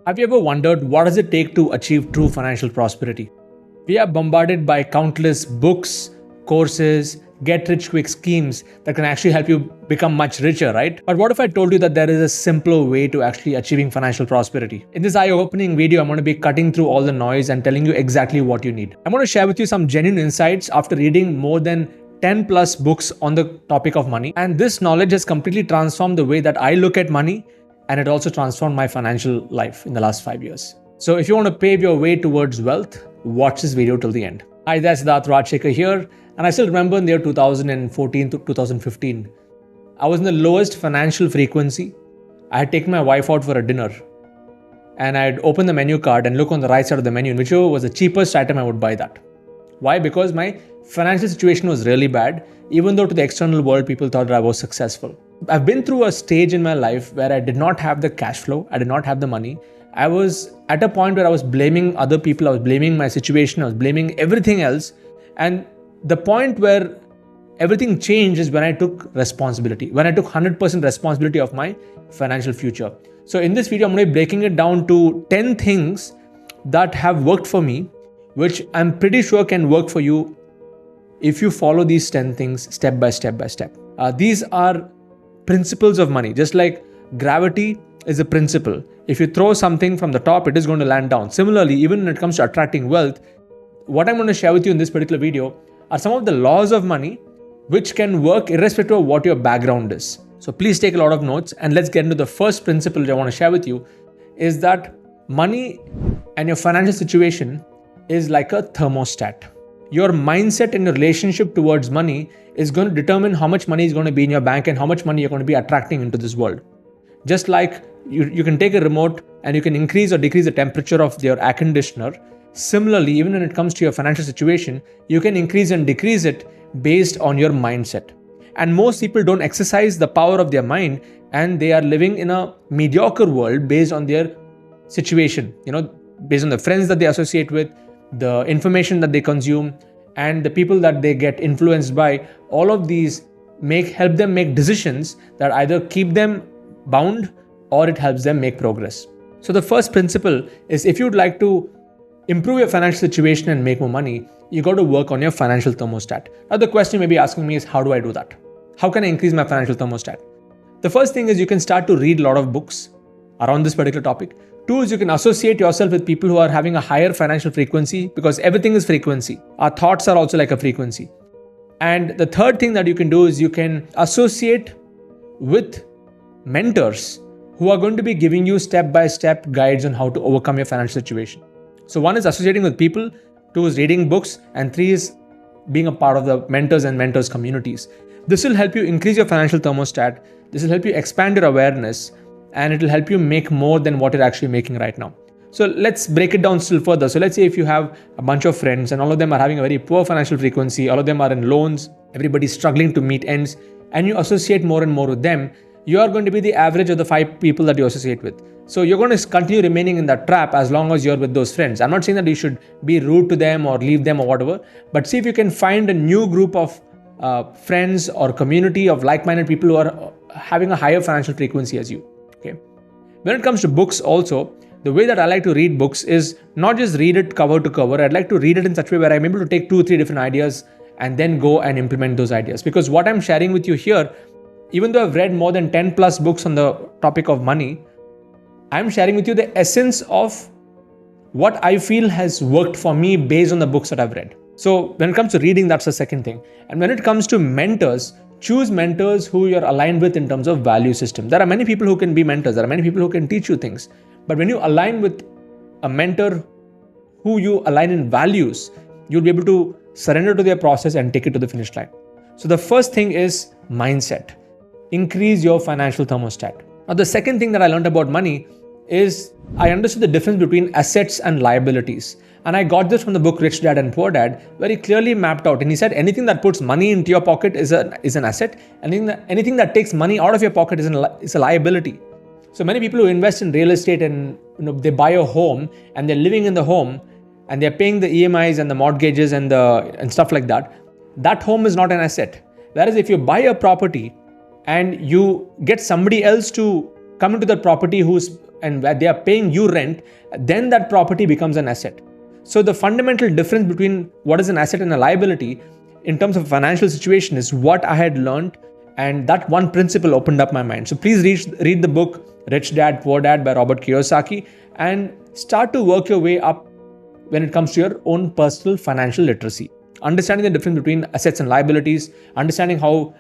Have you ever wondered what does it take to achieve true financial prosperity? We are bombarded by countless books, courses, get-rich-quick schemes that can actually help you become much richer, right? But what if I told you that there is a simpler way to actually achieving financial prosperity? In this eye-opening video, I'm going to be cutting through all the noise and telling you exactly what you need. I'm going to share with you some genuine insights after reading more than 10 plus books on the topic of money. And this knowledge has completely transformed the way that I look at money, and it also transformed my financial life in the last 5 years. So if you want to pave your way towards wealth, watch this video till the end. Hi, that's Siddharth Rajsekar here. And I still remember in the year 2014 to 2015, I was in the lowest financial frequency. I had taken my wife out for a dinner and I had opened the menu card and look on the right side of the menu, and whichever was the cheapest item, I would buy that. Why? Because my financial situation was really bad, even though to the external world, people thought that I was successful. I've been through a stage in my life where I did not have the cash flow. I did not have the money. I was at a point where I was blaming other people. I was blaming my situation. I was blaming everything else. And the point where everything changed is when I took responsibility, when I took 100% responsibility of my financial future. So in this video, I'm going to be breaking it down to 10 things that have worked for me, which I'm pretty sure can work for you if you follow these 10 things step by step by step. These are principles of money. Just like gravity is a principle. If you throw something from the top, it is going to land down. Similarly, even when it comes to attracting wealth, what I'm going to share with you in this particular video are some of the laws of money which can work irrespective of what your background is. So please take a lot of notes, and let's get into the first principle that I want to share with you is that money and your financial situation is like a thermostat. Your mindset and your relationship towards money is going to determine how much money is going to be in your bank and how much money you're going to be attracting into this world. Just like you can take a remote and you can increase or decrease the temperature of your air conditioner. Similarly, even when it comes to your financial situation, you can increase and decrease it based on your mindset. And most people don't exercise the power of their mind, and they are living in a mediocre world based on their situation, based on the friends that they associate with, the information that they consume, and the people that they get influenced by. All of these help them make decisions that either keep them bound or it helps them make progress. So the first principle is, if you'd like to improve your financial situation and make more money, you got to work on your financial thermostat. Now the question you may be asking me is, how do I do that? How can I increase my financial thermostat? The first thing is you can start to read a lot of books around this particular topic. Two is you can associate yourself with people who are having a higher financial frequency, because everything is frequency. Our thoughts are also like a frequency. And the third thing that you can do is you can associate with mentors who are going to be giving you step-by-step guides on how to overcome your financial situation. So one is associating with people, two is reading books, and three is being a part of the mentors communities. This will help you increase your financial thermostat. This will help you expand your awareness, and it will help you make more than what you're actually making right now. So let's break it down still further. So let's say if you have a bunch of friends and all of them are having a very poor financial frequency, all of them are in loans, everybody's struggling to meet ends, and you associate more and more with them, you are going to be the average of the 5 people that you associate with. So you're going to continue remaining in that trap as long as you're with those friends. I'm not saying that you should be rude to them or leave them or whatever, but see if you can find a new group of friends or community of like-minded people who are having a higher financial frequency as you. Okay. When it comes to books also, the way that I like to read books is not just read it cover to cover. I'd like to read it in such a way where I'm able to take 2 or 3 different ideas and then go and implement those ideas. Because what I'm sharing with you here, even though I've read more than 10 plus books on the topic of money, I'm sharing with you the essence of what I feel has worked for me based on the books that I've read. So when it comes to reading, that's the second thing. And when it comes to mentors, choose mentors who you're aligned with in terms of value system. There are many people who can be mentors. There are many people who can teach you things. But when you align with a mentor who you align in values, you'll be able to surrender to their process and take it to the finish line. So the first thing is mindset. Increase your financial thermostat. Now the second thing that I learned about money is I understood the difference between assets and liabilities. And I got this from the book Rich Dad and Poor Dad, where he clearly mapped out. And he said anything that puts money into your pocket is an asset. Anything that takes money out of your pocket is a liability. So many people who invest in real estate and they buy a home and they're living in the home and they're paying the EMIs and the mortgages and stuff like that. That home is not an asset. Whereas if you buy a property and you get somebody else to come into that property who's and where they are paying you rent, then that property becomes an asset. So the fundamental difference between what is an asset and a liability in terms of financial situation is what I had learned, and that one principle opened up my mind. So please read the book Rich Dad, Poor Dad by Robert Kiyosaki and start to work your way up when it comes to your own personal financial literacy. Understanding the difference between assets and liabilities, understanding how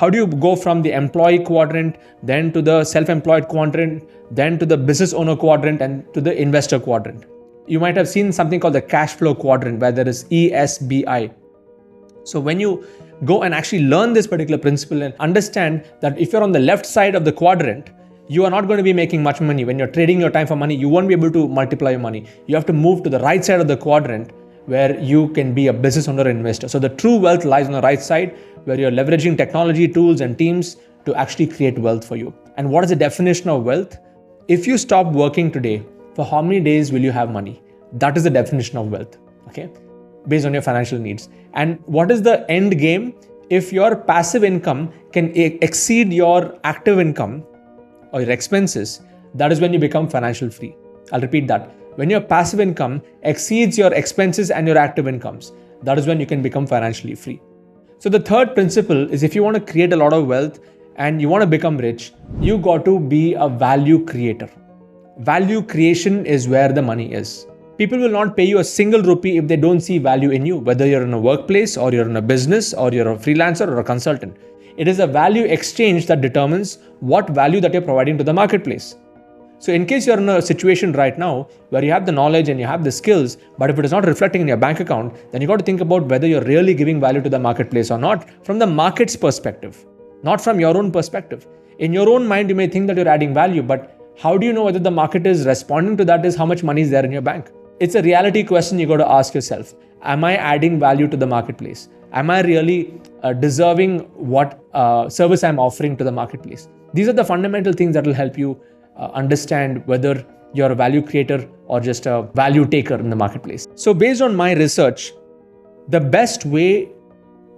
do you go from the employee quadrant, then to the self-employed quadrant, then to the business owner quadrant, and to the investor quadrant. You might have seen something called the cash flow quadrant, where there is ESBI. So when you go and actually learn this particular principle and understand that if you're on the left side of the quadrant, you are not going to be making much money. When you're trading your time for money, you won't be able to multiply your money. You have to move to the right side of the quadrant where you can be a business owner or investor. So the true wealth lies on the right side, where you're leveraging technology, tools, and teams to actually create wealth for you. And what is the definition of wealth? If you stop working today, for how many days will you have money? That is the definition of wealth, okay? Based on your financial needs. And what is the end game? If your passive income can exceed your active income or your expenses, that is when you become financial free. I'll repeat that. When your passive income exceeds your expenses and your active incomes, that is when you can become financially free. So the third principle is, if you want to create a lot of wealth and you want to become rich, you got to be a value creator. Value creation is where the money is. People will not pay you a single rupee if they don't see value in you, whether you're in a workplace or you're in a business or you're a freelancer or a consultant. It is a value exchange that determines what value that you're providing to the marketplace. So in case you're in a situation right now where you have the knowledge and you have the skills, but if it is not reflecting in your bank account, then you got to think about whether you're really giving value to the marketplace or not, from the market's perspective, not from your own perspective. In your own mind, you may think that you're adding value, but how do you know whether the market is responding to that? Is how much money is there in your bank? It's a reality question you got to ask yourself. Am I adding value to the marketplace? Am I really deserving what service I'm offering to the marketplace? These are the fundamental things that will help you understand whether you're a value creator or just a value taker in the marketplace. So based on my research, the best way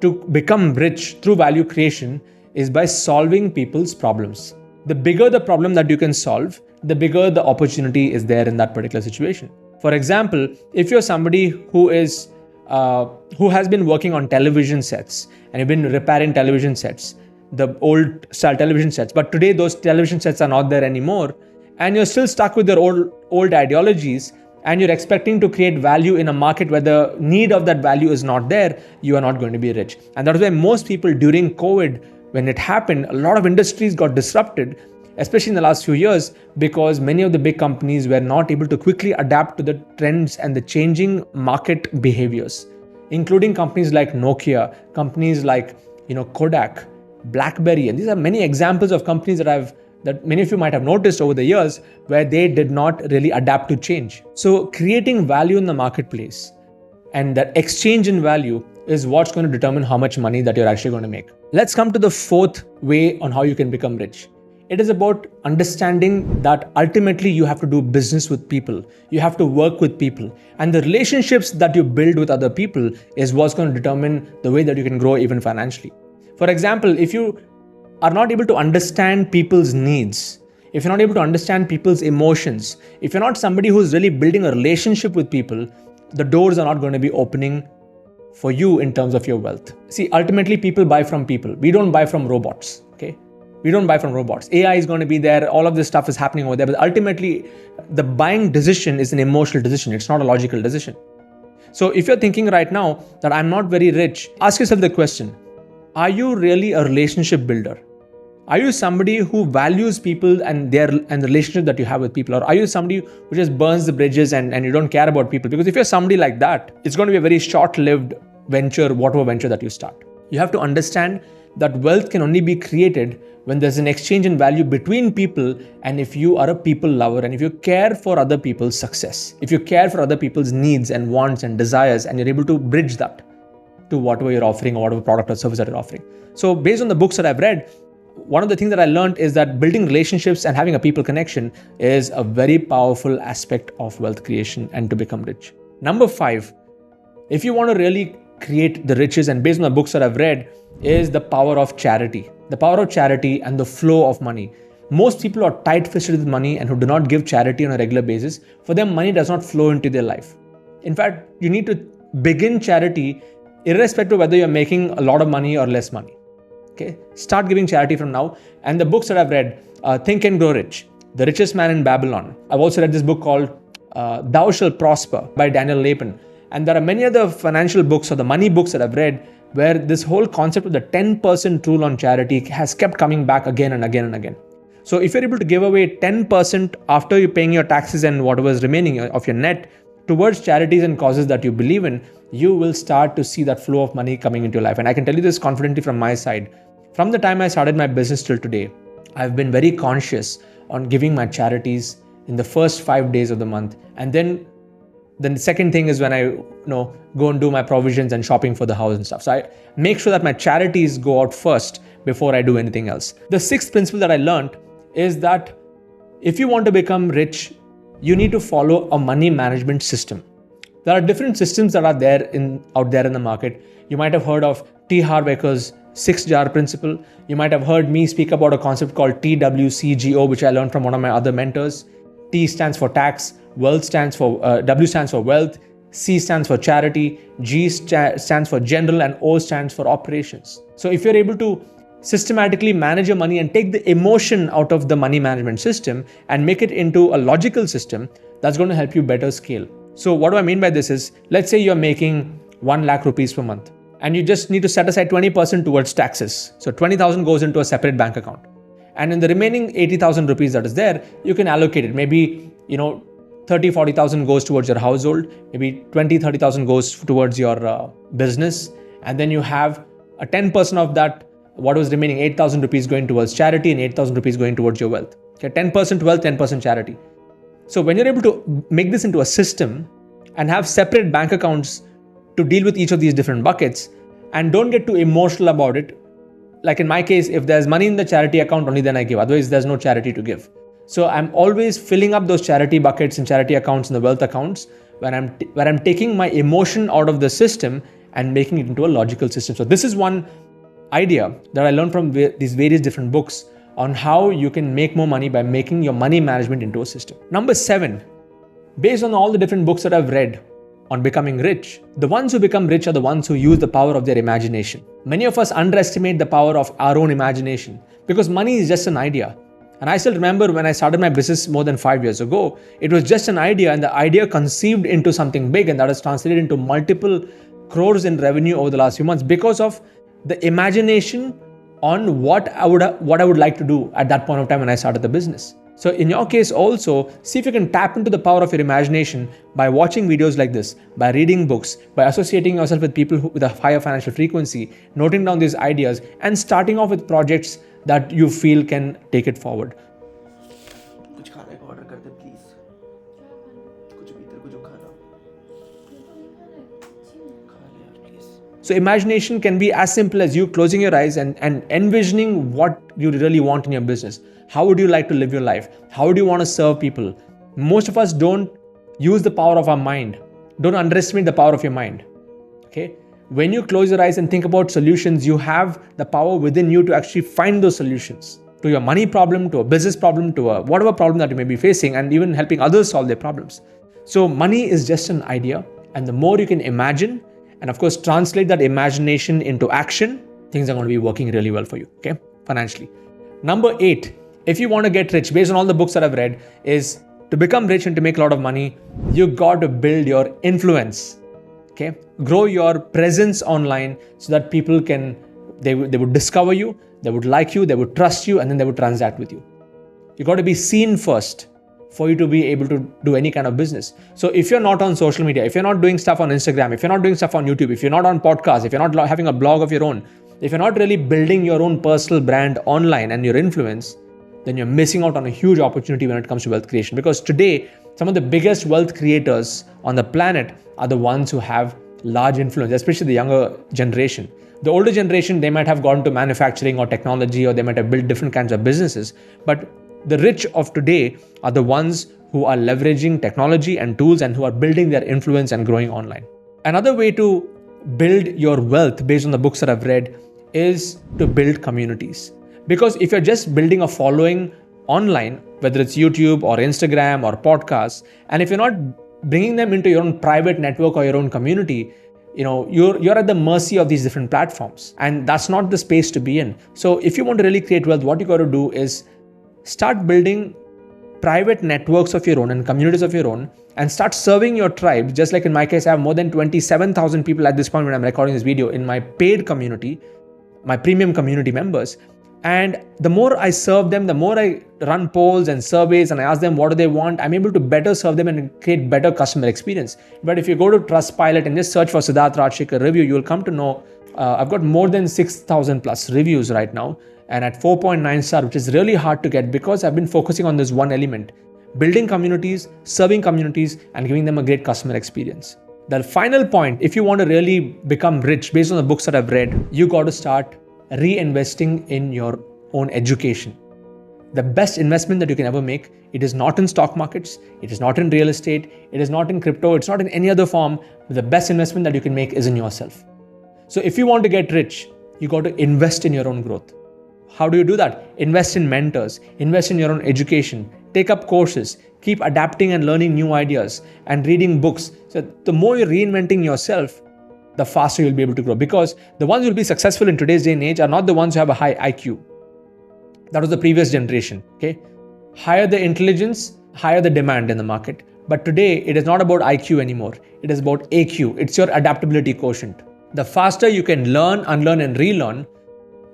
to become rich through value creation is by solving people's problems. The bigger the problem that you can solve, the bigger the opportunity is there in that particular situation. For example, if you're somebody who has been working on television sets and you've been repairing television sets, the old style television sets, but today those television sets are not there anymore, and you're still stuck with your old ideologies, and you're expecting to create value in a market where the need of that value is not there, you are not going to be rich. And that is why most people during COVID, when it happened, a lot of industries got disrupted, especially in the last few years, because many of the big companies were not able to quickly adapt to the trends and the changing market behaviors, including companies like Nokia, companies like Kodak, BlackBerry, and these are many examples of companies that many of you might have noticed over the years where they did not really adapt to change. So creating value in the marketplace and that exchange in value is what's going to determine how much money that you're actually going to make. Let's come to the fourth way on how you can become rich. It is about understanding that ultimately you have to do business with people. You have to work with people. And the relationships that you build with other people is what's going to determine the way that you can grow even financially. For example, if you are not able to understand people's needs, if you're not able to understand people's emotions, if you're not somebody who's really building a relationship with people, the doors are not going to be opening for you in terms of your wealth. See, ultimately people buy from people. We don't buy from robots, okay? We don't buy from robots. AI is going to be there. All of this stuff is happening over there. But ultimately, the buying decision is an emotional decision. It's not a logical decision. So if you're thinking right now that I'm not very rich, ask yourself the question, are you really a relationship builder? Are you somebody who values people and the relationship that you have with people? Or are you somebody who just burns the bridges and you don't care about people? Because if you're somebody like that, it's going to be a very short-lived venture, whatever venture that you start. You have to understand that wealth can only be created when there's an exchange in value between people, and if you are a people lover and if you care for other people's success, if you care for other people's needs and wants and desires, and you're able to bridge that to whatever you're offering or whatever product or service that you're offering. So based on the books that I've read, one of the things that I learned is that building relationships and having a people connection is a very powerful aspect of wealth creation and to become rich. Number 5, if you want to really create the riches, and based on the books that I've read, is the power of charity. The power of charity and the flow of money. Most people are tight-fisted with money and who do not give charity on a regular basis, for them money does not flow into their life. In fact, you need to begin charity irrespective of whether you're making a lot of money or less money. Okay, start giving charity from now. And the books that I've read, Think and Grow Rich, The Richest Man in Babylon. I've also read this book called Thou Shall Prosper by Daniel Lapin. And there are many other financial books or the money books that I've read where this whole concept of the 10% rule on charity has kept coming back again and again and again. So if you're able to give away 10% after you're paying your taxes and whatever is remaining of your net towards charities and causes that you believe in, you will start to see that flow of money coming into your life. And I can tell you this confidently from my side. From the time I started my business till today, I've been very conscious on giving my charities in the first 5 days of the month. And then the second thing is when I go and do my provisions and shopping for the house and stuff. So I make sure that my charities go out first before I do anything else. The sixth principle that I learned is that if you want to become rich, you need to follow a money management system. There are different systems that are out there in the market. You might have heard of Harv Eker's 6-jar principle. You might have heard me speak about a concept called TWCGO, which I learned from one of my other mentors. T stands for tax, W stands for wealth, C stands for charity, G stands for general, and O stands for operations. So if you're able to systematically manage your money and take the emotion out of the money management system and make it into a logical system, that's going to help you better scale. So what do I mean by this is, let's say you're making 1 lakh rupees per month and you just need to set aside 20% towards taxes. So 20,000 goes into a separate bank account. And in the remaining 80,000 rupees that is there, you can allocate it. Maybe, 30,000-40,000 goes towards your household, maybe 20,000-30,000 goes towards your business. And then you have a 10% of that, what was remaining, 8,000 rupees going towards charity and 8,000 rupees going towards your wealth. Okay, 10% wealth, 10% charity. So when you're able to make this into a system and have separate bank accounts to deal with each of these different buckets and don't get too emotional about it. Like in my case, if there's money in the charity account, only then I give. Otherwise, there's no charity to give. So I'm always filling up those charity buckets and charity accounts and the wealth accounts where I'm taking my emotion out of the system and making it into a logical system. So this is one idea that I learned from these various different books on how you can make more money by making your money management into a system. Number 7, based on all the different books that I've read on becoming rich, the ones who become rich are the ones who use the power of their imagination. Many of us underestimate the power of our own imagination because money is just an idea. And I still remember when I started my business more than 5 years ago, it was just an idea and the idea conceived into something big and that has translated into multiple crores in revenue over the last few months because of the imagination on what I would like to do at that point of time when I started the business. So in your case also, see if you can tap into the power of your imagination by watching videos like this, by reading books, by associating yourself with people with a higher financial frequency, noting down these ideas and starting off with projects that you feel can take it forward. कुछ खाने का order कर दे please. कुछ भी तेरे को जो खाना खा ले यार please. So imagination can be as simple as you closing your eyes and envisioning what you really want in your business. How would you like to live your life? How would you want to serve people? Most of us don't use the power of our mind. Don't underestimate the power of your mind. Okay? When you close your eyes and think about solutions, you have the power within you to actually find those solutions to your money problem, to a business problem, to a whatever problem that you may be facing, and even helping others solve their problems. So money is just an idea, and the more you can imagine, and of course translate that imagination into action, things are going to be working really well for you, okay, financially. Number 8, if you want to get rich, based on all the books that I've read, is to become rich and to make a lot of money, you got to build your influence. Okay, grow your presence online so that people they would discover you, they would like you, they would trust you, and then they would transact with you. You got to be seen first for you to be able to do any kind of business. So if you're not on social media, if you're not doing stuff on Instagram, if you're not doing stuff on YouTube, if you're not on podcasts, if you're not having a blog of your own, if you're not really building your own personal brand online and your influence, then you're missing out on a huge opportunity when it comes to wealth creation. Because today, some of the biggest wealth creators on the planet are the ones who have large influence, especially the younger generation. The older generation, they might have gone to manufacturing or technology, or they might have built different kinds of businesses. But the rich of today are the ones who are leveraging technology and tools and who are building their influence and growing online. Another way to build your wealth based on the books that I've read is to build communities. Because if you're just building a following online, whether it's YouTube or Instagram or podcasts, and if you're not bringing them into your own private network or your own community, you're at the mercy of these different platforms, and that's not the space to be in. So if you want to really create wealth, what you got to do is start building private networks of your own and communities of your own, and start serving your tribe. Just like in my case, I have more than 27,000 people at this point when I'm recording this video in my paid community, my premium community members. And the more I serve them, the more I run polls and surveys and I ask them what do they want, I'm able to better serve them and create better customer experience. But if you go to Trustpilot and just search for Siddharth Rajsekar review, you'll come to know I've got more than 6,000 plus reviews right now, and at 4.9 star, which is really hard to get because I've been focusing on this one element: building communities, serving communities, and giving them a great customer experience. The final point, if you want to really become rich based on the books that I've read, you got to start reinvesting in your own education. The best investment that you can ever make, it is not in stock markets, it is not in real estate, it is not in crypto, it's not in any other form. The best investment that you can make is in yourself. So if you want to get rich, you got to invest in your own growth. How do you do that? Invest in mentors, invest in your own education, take up courses, keep adapting and learning new ideas and reading books. So the more you're reinventing yourself, the faster you'll be able to grow, because the ones who will be successful in today's day and age are not the ones who have a high IQ. That was the previous generation. Okay, higher the intelligence, higher the demand in the market. But today it is not about IQ anymore. It is about AQ. It's your adaptability quotient. The faster you can learn, unlearn and relearn,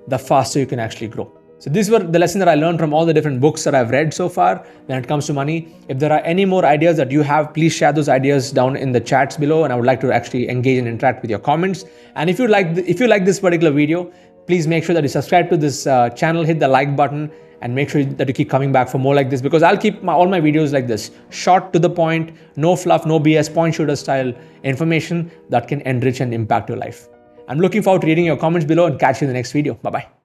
the faster you can actually grow. So these were the lessons that I learned from all the different books that I've read so far when it comes to money. If there are any more ideas that you have, please share those ideas down in the chats below, and I would like to actually engage and interact with your comments. And if you like this particular video, please make sure that you subscribe to this channel, hit the like button, and make sure that you keep coming back for more like this, because I'll keep all my videos like this, short, to the point, no fluff, no BS, point shooter style information that can enrich and impact your life. I'm looking forward to reading your comments below and catch you in the next video. Bye-bye.